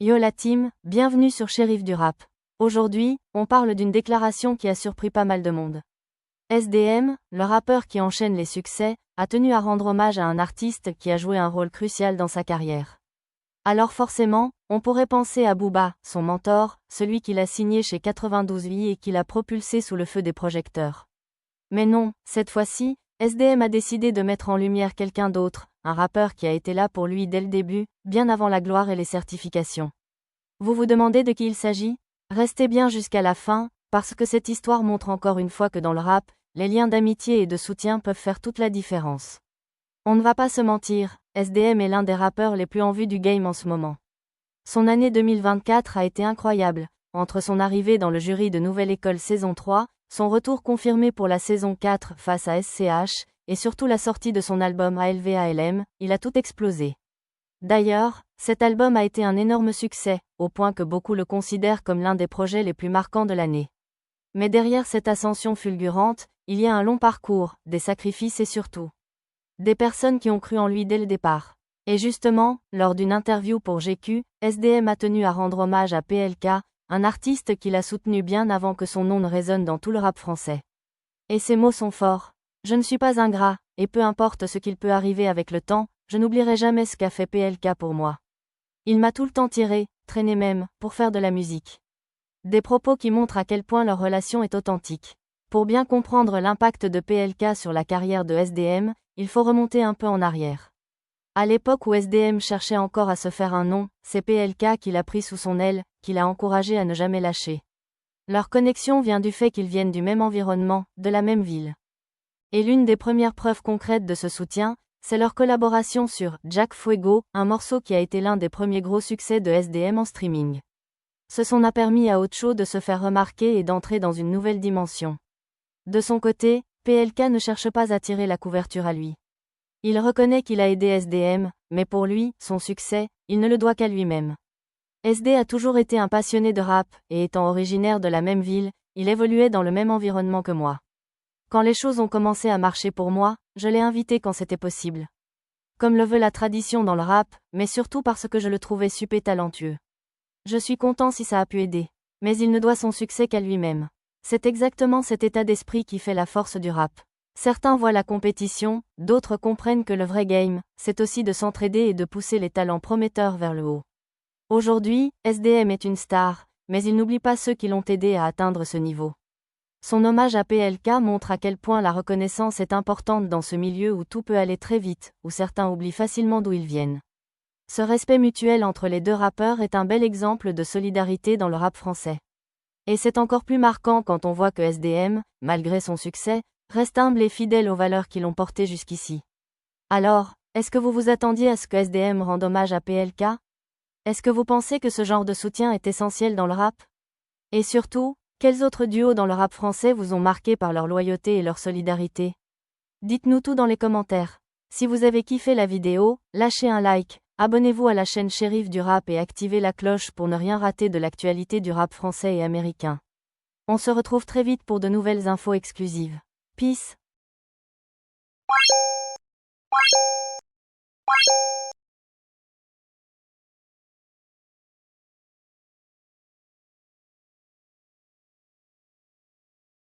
Yo la team, bienvenue sur Shérif du Rap. Aujourd'hui, on parle d'une déclaration qui a surpris pas mal de monde. SDM, le rappeur qui enchaîne les succès, a tenu à rendre hommage à un artiste qui a joué un rôle crucial dans sa carrière. Alors forcément, on pourrait penser à Booba, son mentor, celui qui l'a signé chez 92 Vie et qui l'a propulsé sous le feu des projecteurs. Mais non, cette fois-ci, SDM a décidé de mettre en lumière quelqu'un d'autre, un rappeur qui a été là pour lui dès le début, bien avant la gloire et les certifications. Vous vous demandez de qui il s'agit? Restez bien jusqu'à la fin, parce que cette histoire montre encore une fois que dans le rap, les liens d'amitié et de soutien peuvent faire toute la différence. On ne va pas se mentir, SDM est l'un des rappeurs les plus en vue du game en ce moment. Son année 2024 a été incroyable, entre son arrivée dans le jury de Nouvelle École saison 3, son retour confirmé pour la saison 4 face à SCH, et surtout la sortie de son album ALVALM, il a tout explosé. D'ailleurs, cet album a été un énorme succès, au point que beaucoup le considèrent comme l'un des projets les plus marquants de l'année. Mais derrière cette ascension fulgurante, il y a un long parcours, des sacrifices et surtout des personnes qui ont cru en lui dès le départ. Et justement, lors d'une interview pour GQ, SDM a tenu à rendre hommage à PLK, un artiste qu'il a soutenu bien avant que son nom ne résonne dans tout le rap français. Et ces mots sont forts. Je ne suis pas ingrat, et peu importe ce qu'il peut arriver avec le temps, je n'oublierai jamais ce qu'a fait PLK pour moi. Il m'a tout le temps tiré, traîné même, pour faire de la musique. Des propos qui montrent à quel point leur relation est authentique. Pour bien comprendre l'impact de PLK sur la carrière de SDM, il faut remonter un peu en arrière. À l'époque où SDM cherchait encore à se faire un nom, c'est PLK qui l'a pris sous son aile, qui l'a encouragé à ne jamais lâcher. Leur connexion vient du fait qu'ils viennent du même environnement, de la même ville. Et l'une des premières preuves concrètes de ce soutien, c'est leur collaboration sur Jack Fuego, un morceau qui a été l'un des premiers gros succès de SDM en streaming. Ce a permis à Ocho de se faire remarquer et d'entrer dans une nouvelle dimension. De son côté, PLK ne cherche pas à tirer la couverture à lui. Il reconnaît qu'il a aidé SDM, mais pour lui, son succès, il ne le doit qu'à lui-même. SD a toujours été un passionné de rap, et étant originaire de la même ville, il évoluait dans le même environnement que moi. Quand les choses ont commencé à marcher pour moi, je l'ai invité quand c'était possible. Comme le veut la tradition dans le rap, mais surtout parce que je le trouvais super talentueux. Je suis content si ça a pu aider. Mais il ne doit son succès qu'à lui-même. C'est exactement cet état d'esprit qui fait la force du rap. Certains voient la compétition, d'autres comprennent que le vrai game, c'est aussi de s'entraider et de pousser les talents prometteurs vers le haut. Aujourd'hui, SDM est une star, mais il n'oublie pas ceux qui l'ont aidé à atteindre ce niveau. Son hommage à PLK montre à quel point la reconnaissance est importante dans ce milieu où tout peut aller très vite, où certains oublient facilement d'où ils viennent. Ce respect mutuel entre les deux rappeurs est un bel exemple de solidarité dans le rap français. Et c'est encore plus marquant quand on voit que SDM, malgré son succès, reste humble et fidèle aux valeurs qui l'ont porté jusqu'ici. Alors, est-ce que vous vous attendiez à ce que SDM rende hommage à PLK? Est-ce que vous pensez que ce genre de soutien est essentiel dans le rap? Et surtout, quels autres duos dans le rap français vous ont marqué par leur loyauté et leur solidarité? Dites-nous tout dans les commentaires. Si vous avez kiffé la vidéo, lâchez un like, abonnez-vous à la chaîne Shérif du Rap et activez la cloche pour ne rien rater de l'actualité du rap français et américain. On se retrouve très vite pour de nouvelles infos exclusives. Peace.